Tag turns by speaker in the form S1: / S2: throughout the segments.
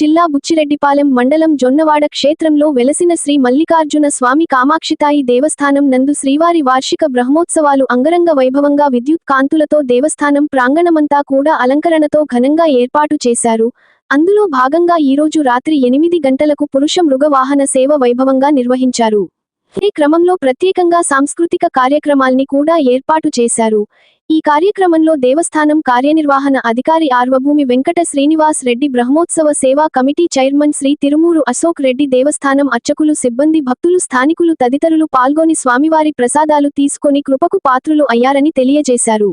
S1: జిల్లా బుచ్చిరెడ్డిపాలెం మండలం జొన్నవాడ క్షేత్రంలో వెలసిన శ్రీ మల్లికార్జున స్వామి కామాక్షితాయి దేవస్థానం నందు శ్రీవారి వార్షిక బ్రహ్మోత్సవాలు అంగరంగ వైభవంగా విద్యుత్ కాంతులతో దేవస్థానం ప్రాంగణమంతా కూడా అలంకరణతో ఘనంగా ఏర్పాటు చేశారు. అందులో భాగంగా ఈరోజు రాత్రి 8 గంటలకు పురుష మృగ వాహన సేవ వైభవంగా నిర్వహించారు. ఈ క్రమంలో ప్రత్యేకంగా సాంస్కృతిక కార్యక్రమాల్ని కూడా ఏర్పాటు చేశారు. ఈ కార్యక్రమంలో దేవస్థానం కార్యనిర్వహణ అధికారి ఆర్వభూమి వెంకట శ్రీనివాస్ రెడ్డి, బ్రహ్మోత్సవ సేవా కమిటీ చైర్మన్ శ్రీ తిరుమూరు అశోక్ రెడ్డి, దేవస్థానం అర్చకులు, సిబ్బంది, భక్తులు, స్థానికులు తదితరులు పాల్గొని స్వామివారి ప్రసాదాలు తీసుకొని కృపకు పాత్రులు అయ్యారని తెలియజేశారు.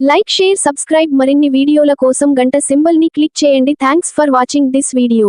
S1: Like, share, subscribe. మరిన్ని వీడియోల కోసం గంట సింబల్ ని క్లిక్ చేయండి. Thanks for watching this video.